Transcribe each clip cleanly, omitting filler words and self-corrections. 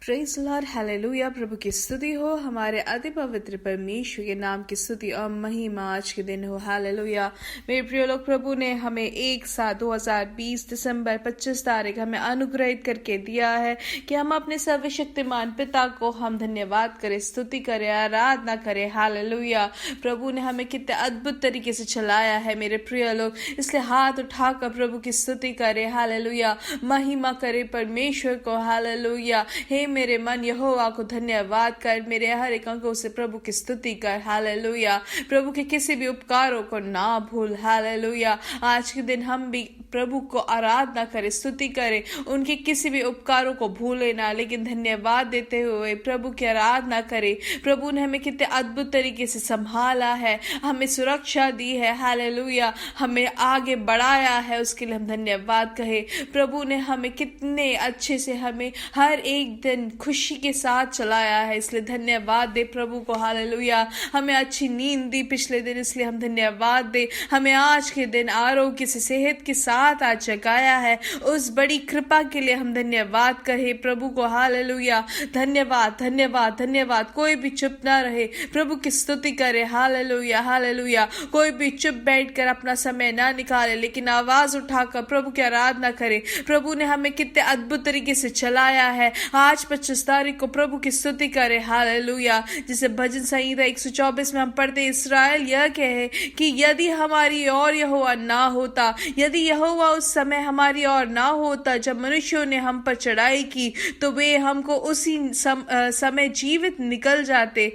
Praise Lord, hallelujah. प्रभु की स्तुति हो। हमारे अति पवित्र परमेश्वर के नाम की स्तुति और महिमा आज के दिन हो। हालेलुया। मेरे प्रिय लोग, प्रभु ने हमें एक साथ 2020 दिसंबर 25 तारीख हमें अनुग्रहित करके दिया है कि हम अपने सर्वशक्तिमान पिता को हम धन्यवाद करें, स्तुति करें, आराधना करें। हालेलुया। प्रभु ने हमें कितने अद्भुत तरीके से चलाया है मेरे प्रिय लोग, इसलिए हाथ उठाकर प्रभु की स्तुति करें। हालेलुया। महिमा करें परमेश्वर को। हालेलुया। हे मेरे मन यहोवा को धन्यवाद कर, मेरे हर एक अंगों से प्रभु की स्तुति कर। हालेलुया। प्रभु के किसी भी उपकारों को ना भूल। हालेलुया। आज के दिन हम भी प्रभु को आराधना करें, स्तुति करें, उनके किसी भी उपकारों को भूले ना, लेकिन धन्यवाद देते हुए प्रभु की आराधना करें। प्रभु ने हमें कितने अद्भुत तरीके से संभाला है, हमें सुरक्षा दी है। हालेलुया। हमें आगे बढ़ाया है, उसके लिए हम धन्यवाद कहें। प्रभु ने हमें कितने अच्छे से हमें हर एक दिन खुशी के साथ चलाया है, इसलिए धन्यवाद दे प्रभु को। हालेलुया। हमें अच्छी नींद दी पिछले दिन, इसलिए हम धन्यवाद दे। हमें आज के दिन आरोग्य से, सेहत के साथ आज जगाया है, उस बड़ी कृपा के लिए हम धन्यवाद कहें प्रभु को। हालेलुया। धन्यवाद, धन्यवाद, धन्यवाद। कोई भी चुप ना रहे, प्रभु की स्तुति करे। Hallelujah, hallelujah. कोई भी चुप बैठकर अपना समय ना निकाले, लेकिन आवाज उठाकर प्रभु की आराधना करे। प्रभु ने हमें कितने अद्भुत तरीके से चलाया है। आज 25 तारीख को प्रभु की स्तुति करे। हालेलुया। जिसे भजन संहिता 124 में हम पढ़ते, इस्राएल यह कहे कि यदि हमारी और यहोवा ना होता, यदि यहोवा उस समय हमारी और ना होता जब मनुष्यों ने हम पर चढ़ाई की, तो वे हमको उसी समय जीवित निकल जाते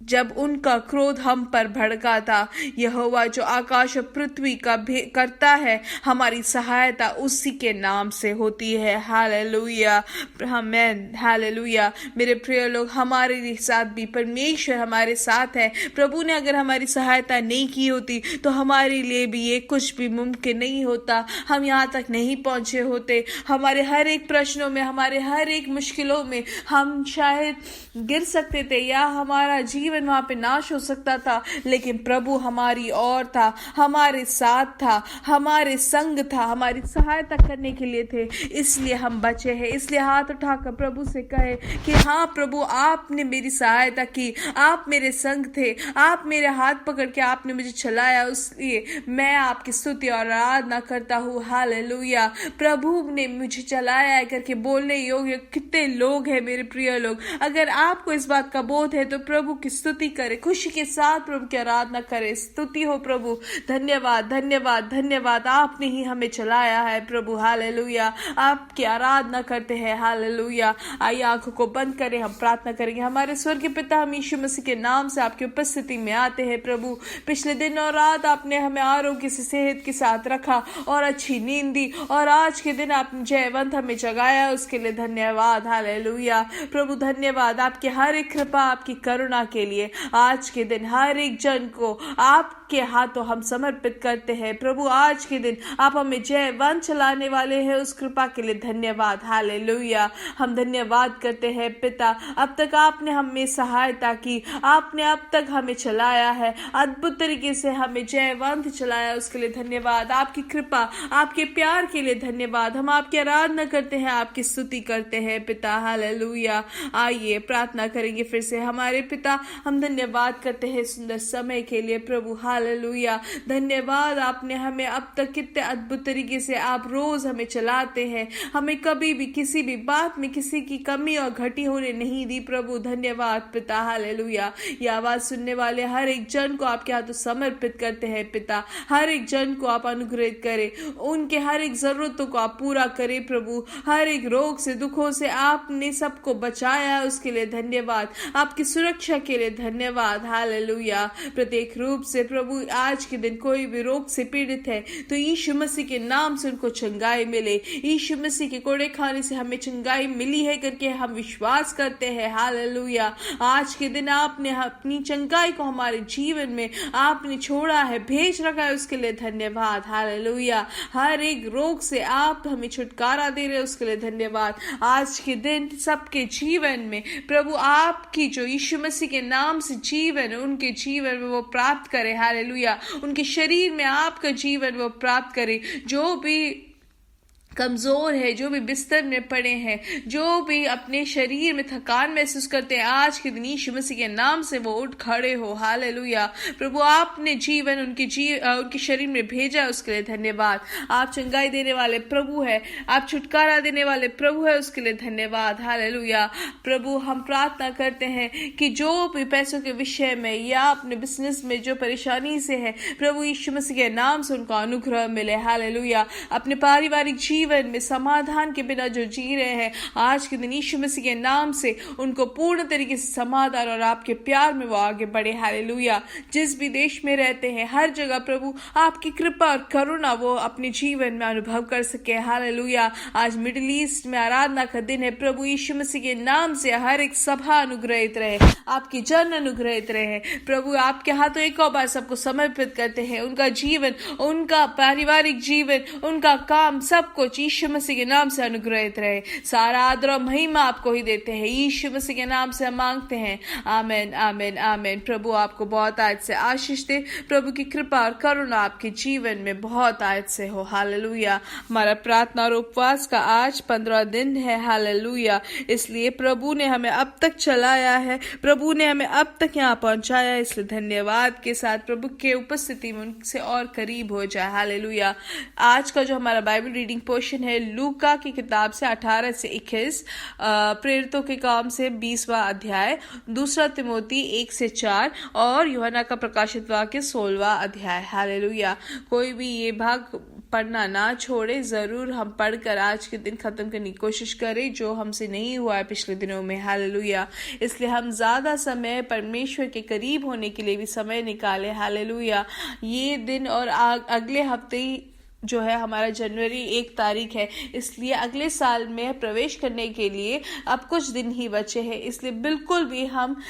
जब उनका क्रोध हम पर भड़का था। यहोवा जो आकाश और पृथ्वी का करता है, हमारी सहायता उसी के नाम से होती है। हालेलुया। आमीन। हालेलुया। मेरे प्रिय लोग, हमारे साथ भी परमेश्वर हमारे साथ है। प्रभु ने अगर हमारी सहायता नहीं की होती तो हमारे लिए भी ये कुछ भी मुमकिन नहीं होता, हम यहाँ तक नहीं पहुंचे होते। हमारे हर एक प्रश्नों में, हमारे हर एक मुश्किलों में हम शायद गिर सकते थे या हमारा जीवन वहां पे नाश हो सकता था, लेकिन प्रभु हमारी ओर था, हमारे साथ था, हमारे संग था, हमारी सहायता करने के लिए थे, इसलिए हम बचे हैं। इसलिए हाथ उठाकर प्रभु से कहे कि हाँ प्रभु, आपने मेरी सहायता की, आप मेरे संग थे, आप मेरे हाथ पकड़ के आपने मुझे चलाया, इसलिए मैं आपकी स्तुति और आराधना करता हूँ। हालेलुया। प्रभु ने मुझे चलाया है करके बोलने योग्य कितने लोग हैं मेरे प्रिय लोग। अगर आपको इस बात का बोध है तो प्रभु की स्तुति करे, खुशी के साथ प्रभु की आराधना करे। स्तुति हो प्रभु। धन्यवाद, धन्यवाद, धन्यवाद। आपने ही हमें चलाया है प्रभु। हालेलुया। आपकी आराधना करते हैं। हालेलुया। आइए आंखों को बंद करें, हम प्रार्थना करेंगे। हमारे स्वर्गीय पिता, हम यीशु मसीह के नाम से आपकी उपस्थिति में आते हैं प्रभु। पिछले दिन और रात आपने हमें आरोग्य से, सेहत के साथ रखा और अच्छी नींद दी, और आज के दिन आपने जयवंत हमें जगाया, उसके लिए धन्यवाद। हालेलुया। प्रभु धन्यवाद आपकी हर एक कृपा, आपकी करुणा के लिए। आज के दिन हर एक जन को आपके हाथों हम समर्पित करते हैं प्रभु। आज के दिन आप हमें जयवंत चलाने वाले हैं, उस कृपा के लिए धन्यवाद। हालेलुया। हम धन्यवाद करते हैं पिता, अब तक आपने हमें सहायता की, आपने अब तक हमें चलाया है, अद्भुत तरीके से हमें जयवंत चलाया, उसके लिए धन्यवाद। आपकी कृपा, आपके प्यार के लिए धन्यवाद। हम आपकी आराधना करते हैं, आपकी स्तुति करते हैं पिता। हालेलुया। आइए प्रार्थना करेंगे फिर से। हमारे पिता, हम धन्यवाद करते हैं सुंदर समय के लिए प्रभु। हालेलुया। धन्यवाद, आपने हमें अब तक कितने अद्भुत तरीके से आप रोज हमें चलाते हैं, हमें कभी भी किसी भी बात में किसी की कमी और घटी होने नहीं दी प्रभु। धन्यवाद पिता। हालेलुया। ये आवाज सुनने वाले हर एक जन को आपके हाथों समर्पित करते हैं पिता। हर एक जन को आप अनुग्रहित करें, उनके हर एक जरूरतों को आप पूरा करें प्रभु। हर एक रोग से, दुखों से आपने सबको बचाया, उसके लिए धन्यवाद। आपकी सुरक्षा के लिए धन्यवाद। हालेलुया। प्रत्येक रूप से प्रभु, आज के दिन कोई भी रोग से पीड़ित है तो यीशु मसीह के नाम से उनको चंगाई मिले। यीशु मसीह के कोड़े खाने से हमें चंगाई मिली है करके हम विश्वास करते हैं। हालेलुया। आज के दिन आपने अपनी चंगाई को हमारे जीवन में आपने छोड़ा है, भेज रखा है, उसके लिए धन्यवाद। हालेलुया। हर एक रोग से आप हमें छुटकारा दे रहे हैं, उसके लिए धन्यवाद। आज के दिन सबके जीवन में प्रभु आपकी जो यीशु मसीह के नाम से जीवन, उनके जीवन में वो प्राप्त करे। हालेलुया। उनके शरीर में आपका जीवन वो प्राप्त करे। जो भी कमजोर है, जो भी बिस्तर में पड़े हैं, जो भी अपने शरीर में थकान महसूस करते हैं, आज के दिन यीशु मसीह के नाम से वो उठ खड़े हो। हालेलुया। प्रभु आपने जीवन उनके शरीर में भेजा, उसके लिए धन्यवाद। आप चंगाई देने वाले प्रभु है, आप छुटकारा देने वाले प्रभु है, उसके लिए धन्यवाद। हालेलुया। प्रभु हम प्रार्थना करते हैं कि जो भी पैसों के विषय में या अपने बिजनेस में जो परेशानी से है, प्रभु यीशु मसीह के नाम से उनको अनुग्रह मिले। हालेलुया। अपने पारिवारिक जीवन में समाधान के बिना जो जी रहे हैं, आज के दिन यीशु मसीह के नाम से उनको पूर्ण तरीके से समाधान और आपके प्यार में वो आगे बढ़े। हालेलुया। जिस भी देश में रहते हैं, हर जगह प्रभु आपकी कृपा और करुणा वो अपने जीवन में अनुभव कर सके। हालेलुया। आज मिडिल ईस्ट में आराधना का दिन है, प्रभु यीशु मसीह के नाम से हर एक सभा अनुग्रहित रहे, आपकी जन अनुग्रहित रहे। प्रभु आपके हाथों एक और बार सबको समर्पित करते हैं, उनका जीवन, उनका पारिवारिक जीवन, उनका काम, सब कुछ यीशु मसीह के नाम से अनुग्रहित रहे। सारा आदर और महिमा आपको ही देते हैं, यीशु मसीह के नाम से हम मांगते हैं। आमीन, आमीन, आमीन। प्रभु आपको बहुत आयत से आशीष दे, प्रभु की कृपा और करुणा आपके जीवन में बहुत आयत से हो। हालेलुया। हमारा प्रार्थना और उपवास का आज 15 दिन है। हालेलुया। इसलिए प्रभु ने हमें अब तक चलाया है, प्रभु ने हमें अब तक यहाँ पहुंचाया, इसलिए धन्यवाद के साथ प्रभु के उपस्थिति में उनसे और करीब हो जाए। हालेलुया। आज का जो हमारा बाइबल रीडिंग पोर्शन है, लूका की किताब से 18 से 21, प्रेरितों के काम से 20वां अध्याय, 2 तिमोथी 1 से 4 और यूहन्ना का प्रकाशित वाक्य 16वां अध्याय। हालेलुया। कोई भी ये भाग पढ़ना ना छोड़े, जरूर हम पढ़कर आज के दिन खत्म करने की कोशिश करें, जो हमसे नहीं हुआ है पिछले दिनों में। हालेलुया। इसलिए हम ज्यादा समय परमेश्वर के करीब होने के लिए भी समय निकाले। हालेलुया। ये दिन और अगले हफ्ते ही जो है हमारा जनवरी 1 तारीख है, इसलिए अगले साल में प्रवेश करने के लिए अब कुछ दिन ही बचे हैं। इसलिए बिल्कुल भी हम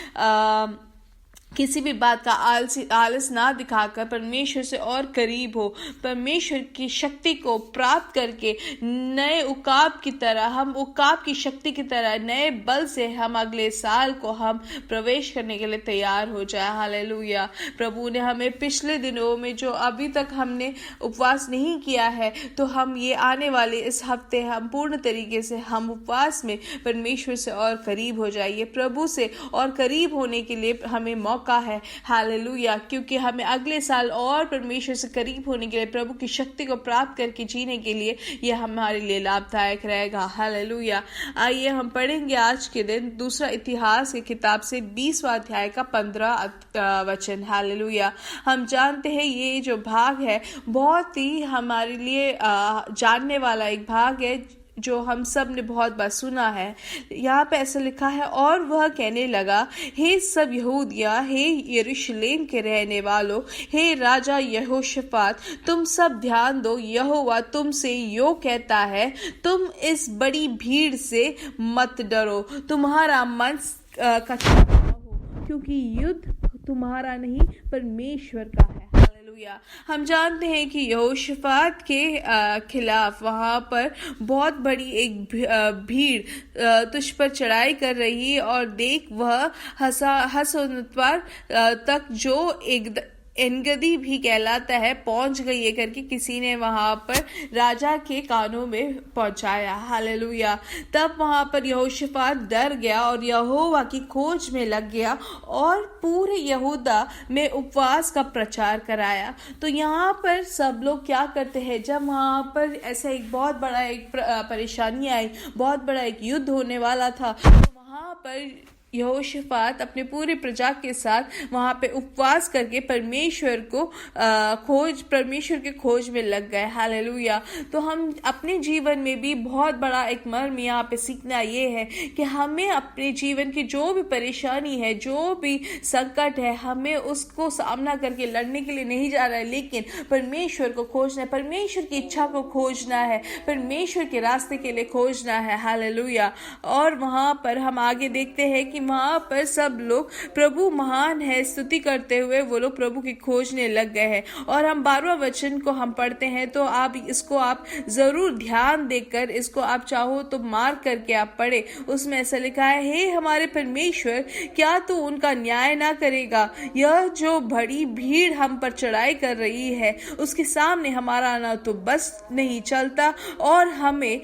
किसी भी बात का आलस ना दिखाकर परमेश्वर से और करीब हो, परमेश्वर की शक्ति को प्राप्त करके नए उकाब की तरह, हम उकाब की शक्ति की तरह नए बल से हम अगले साल को हम प्रवेश करने के लिए तैयार हो जाए। हालेलुया। प्रभु ने हमें पिछले दिनों में जो अभी तक हमने उपवास नहीं किया है, तो हम ये आने वाले इस हफ्ते हम पूर्ण तरीके से हम उपवास में परमेश्वर से और करीब हो जाइए। प्रभु से और करीब होने के लिए हमें मौका है। हालेलुया। क्योंकि हमें अगले साल और परमेश्वर से करीब होने के लिए, प्रभु की शक्ति को प्राप्त करके जीने के लिए यह हमारे लिए लाभदायक रहेगा। हालेलुया। आइए हम पढ़ेंगे आज के दिन दूसरा इतिहास की किताब से 20वां अध्याय का 15 वचन। हालेलुया। हम जानते हैं ये जो भाग है बहुत ही हमारे लिए जानने वाला एक भाग है, जो हम सब ने बहुत बार सुना है। यहाँ पे ऐसा लिखा है, और वह कहने लगा, हे सब यहूदिया, हे यरूशलेम के रहने वालों, हे राजा यहोशापात, तुम सब ध्यान दो, यहोवा तुमसे यो कहता है, तुम इस बड़ी भीड़ से मत डरो, तुम्हारा मन कठिन न हो, क्योंकि युद्ध तुम्हारा नहीं परमेश्वर का है। हालेलुया। हम जानते हैं कि यहोशापात के खिलाफ वहां पर बहुत बड़ी एक भीड़ तुझ पर चढ़ाई कर रही है, और देख वह हसोनतवार तक जो एक एनगदी भी कहलाता है पहुंच गई है करके किसी ने वहां पर राजा के कानों में पहुंचाया। हालेलुया। तब वहां पर यहोशापात डर गया और यहोवा की खोज में लग गया और पूरे यहूदा में उपवास का प्रचार कराया। तो यहाँ पर सब लोग क्या करते हैं, जब वहां पर ऐसा एक बहुत बड़ा एक परेशानी आई, बहुत बड़ा एक युद्ध होने वाला था, तो वहां पर यहोशापात अपने पूरे प्रजा के साथ वहां पे उपवास करके परमेश्वर के खोज में लग गए। हालेलुया। तो हम अपने जीवन में भी बहुत बड़ा एक मर्म यहाँ पे सीखना ये है कि हमें अपने जीवन की जो भी परेशानी है, जो भी संकट है, हमें उसको सामना करके लड़ने के लिए नहीं जा रहा है, लेकिन परमेश्वर को खोजना है, परमेश्वर की इच्छा को खोजना है, परमेश्वर के रास्ते के लिए खोजना है। हालेलुया। और वहां पर हम आगे देखते हैं कि वहां पर सब लोग प्रभु महान है स्तुति करते हुए वो लोग प्रभु की खोजने लग गए हैं। और हम 12वां वचन को हम पढ़ते हैं, तो आप इसको आप जरूर ध्यान देकर इसको आप चाहो तो मार्क करके आप पढ़े। उसमें ऐसा लिखा है, हे हमारे परमेश्वर, क्या तू उनका न्याय ना करेगा? यह जो बड़ी भीड़ हम पर चढ़ाई कर रही है, उसके सामने हमारा ना तो बस नहीं चलता और हमें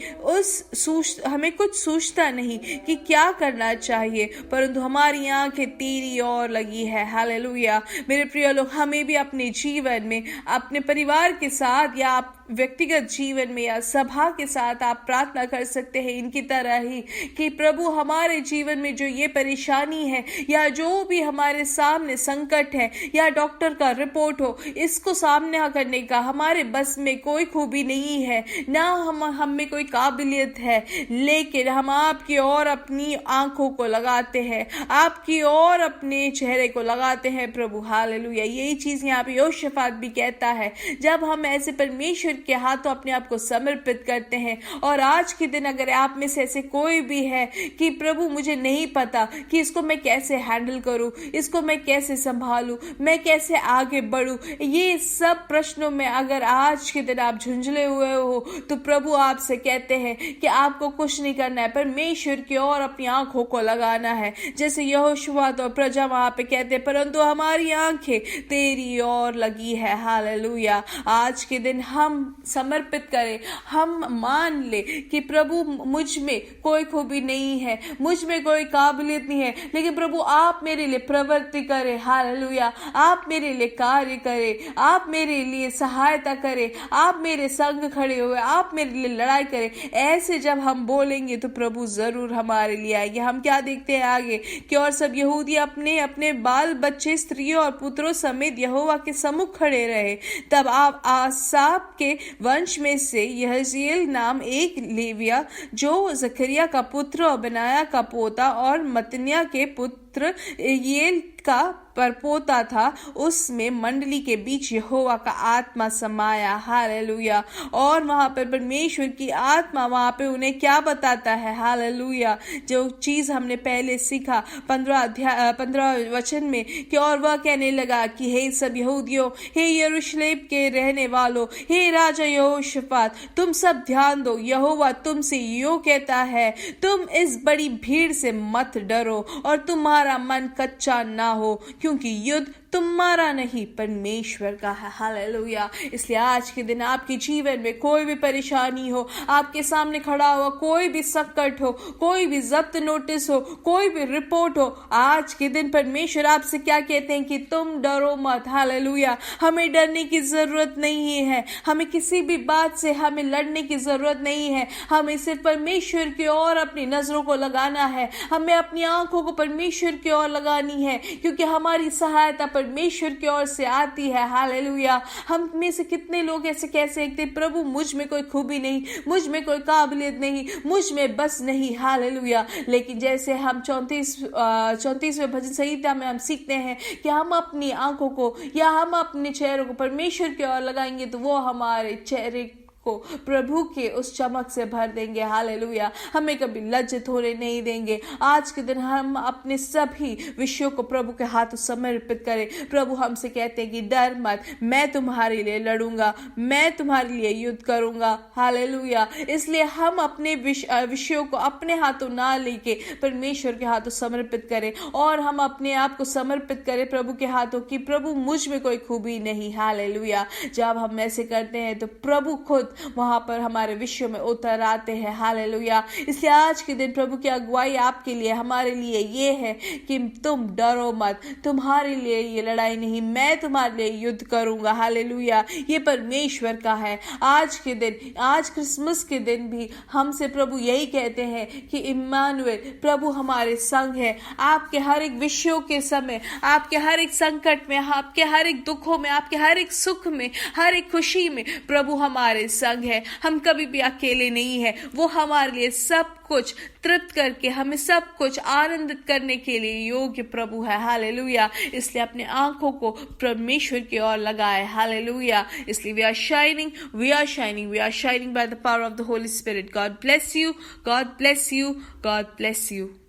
कुछ सूझता नहीं कि क्या करना चाहिए, परंतु हमारी आंखें तेरी ओर लगी है। हालेलुया। मेरे प्रिय लोग, हमें भी अपने जीवन में अपने परिवार के साथ या व्यक्तिगत जीवन में या सभा के साथ आप प्रार्थना कर सकते हैं इनकी तरह ही कि प्रभु हमारे जीवन में जो ये परेशानी है या जो भी हमारे सामने संकट है या डॉक्टर का रिपोर्ट हो, इसको सामना करने का हमारे बस में कोई खूबी नहीं है, ना हम में कोई काबिलियत है, लेकिन हम आपकी ओर अपनी आंखों को लगाते हैं, आपकी ओर अपने चेहरे को लगाते हैं प्रभु। हालेलुया। यही चीज यहाँ पे यहोशापात भी कहता है, जब हम ऐसे परमेश्वर के हाथों अपने आप को समर्पित करते हैं। और आज के दिन अगर आप में से ऐसे कोई भी है कि प्रभु मुझे नहीं पता कि इसको मैं कैसे हैंडल करूं, इसको मैं कैसे संभालूं, मैं कैसे आगे बढ़ूं, ये सब प्रश्नों में अगर आज के दिन आप झुंझले हुए हो, तो प्रभु आपसे कहते हैं कि आपको कुछ नहीं करना है, परमेश्वर की ओर अपनी आंखों को लगाना है। जैसे यहोशुआत और प्रजा वहां पे कहते हैं, परंतु हमारी आंखें तेरी ओर लगी है। हालेलुया। आज के दिन हम समर्पित करें, हम मान ले कि प्रभु मुझ में कोई खूबी नहीं है, मुझ में कोई काबिलियत नहीं है, लेकिन प्रभु आप मेरे लिए प्रवृत्ति करें। हालेलुया। आप मेरे लिए कार्य करें, आप मेरे लिए सहायता करें, आप मेरे संग खड़े हुए, आप मेरे लिए लड़ाई करें। ऐसे जब हम बोलेंगे तो प्रभु जरूर हमारे लिए आएंगे। हम क्या देखते हैं आगे कि और सब यहूदी अपने अपने बाल बच्चे, स्त्रियों और पुत्रों समेत यहोवा के सम्मुख खड़े रहे। तब आप आसाप के वंश में से यहजीएल नाम एक लेविया, जो जकरिया का पुत्र और बनाया का पोता और मतन्याह के पुत्र येल का परपोता था, उसमें मंडली के बीच यहोवा का आत्मा समाया। हालेलुया। और वहां पर परमेश्वर की आत्मा वहां पे उन्हें क्या बताता है? हालेलुया। जो चीज हमने पहले सीखा 15 वचन में कि और वह कहने लगा कि हे सब यहूदियों, हे यरूशलेम के रहने वालों, हे राजा यहोशापात, तुम सब ध्यान दो, यहोवा तुमसे यूं कहता है, तुम इस बड़ी भीड़ से मत डरो और तुम्हारा मन कच्चा ना हो, क्योंकि युद्ध तुम्हारा नहीं परमेश्वर का है। हालेलुया। इसलिए आज के दिन आपके जीवन में कोई भी परेशानी हो, आपके सामने खड़ा हुआ कोई भी संकट हो, कोई भी जब्त नोटिस हो, कोई भी रिपोर्ट हो, आज के दिन परमेश्वर आपसे क्या कहते हैं कि तुम डरो मत। हालेलुया। हमें डरने की जरूरत नहीं है, हमें किसी भी बात से हमें लड़ने की जरूरत नहीं है, हमें सिर्फ परमेश्वर की ओर अपनी नजरों को लगाना है, हमें अपनी आंखों को परमेश्वर की ओर लगानी है, क्योंकि हमारी सहायता परमेश्वर की ओर से आती है। हालेलुया। हम में से कितने लोग ऐसे कह सकते हैं, प्रभु मुझ में कोई खूबी नहीं, मुझ में कोई काबिलियत नहीं, मुझ में बस नहीं। हालेलुया। लेकिन जैसे हम 34वें भजन संहिता में हम सीखते हैं कि हम अपनी आंखों को या हम अपने चेहरों को परमेश्वर की ओर लगाएंगे तो वो हमारे चेहरे को प्रभु के उस चमक से भर देंगे। हालेलुया। हमें कभी लज्जित होने नहीं देंगे। आज के दिन हम अपने सभी विषयों को प्रभु के हाथों समर्पित करें। प्रभु हमसे कहते हैं कि डर मत, मैं तुम्हारे लिए लड़ूंगा, मैं तुम्हारे लिए युद्ध करूंगा। हालेलुया। इसलिए हम अपने विषयों को अपने हाथों ना लेके परमेश्वर के हाथों समर्पित करें और हम अपने आप को समर्पित करें प्रभु के हाथों की प्रभु मुझ में कोई खूबी नहीं। हालेलुया। जब हम ऐसे करते हैं तो प्रभु खुद वहां पर हमारे विषयों में उतर आते हैं। हालेलुया। इसलिए आज के दिन प्रभु की अगुवाई आपके लिए, हमारे लिए ये है कि तुम डरो मत, तुम्हारे लिए ये लड़ाई नहीं, मैं तुम्हारे लिए युद्ध करूंगा। हालेलुया। ये परमेश्वर का है। आज के दिन, आज क्रिसमस के दिन भी हमसे प्रभु यही कहते हैं कि इम्मानुएल, प्रभु हमारे संग है। आपके हर एक विषयों के समय, आपके हर एक संकट में, आपके हर एक दुखों में, आपके हर एक सुख में, हर एक खुशी में प्रभु हमारे संग है। हम कभी भी अकेले नहीं है। वो हमारे लिए सब कुछ तृप्त करके हमें सब कुछ आनंदित करने के लिए योग्य प्रभु है। हालेलुया। इसलिए अपने आंखों को परमेश्वर की ओर लगाए। हालेलुया। इसलिए we are shining, we are shining, we are shining by the power of the Holy Spirit. God bless you, God bless you, God bless you.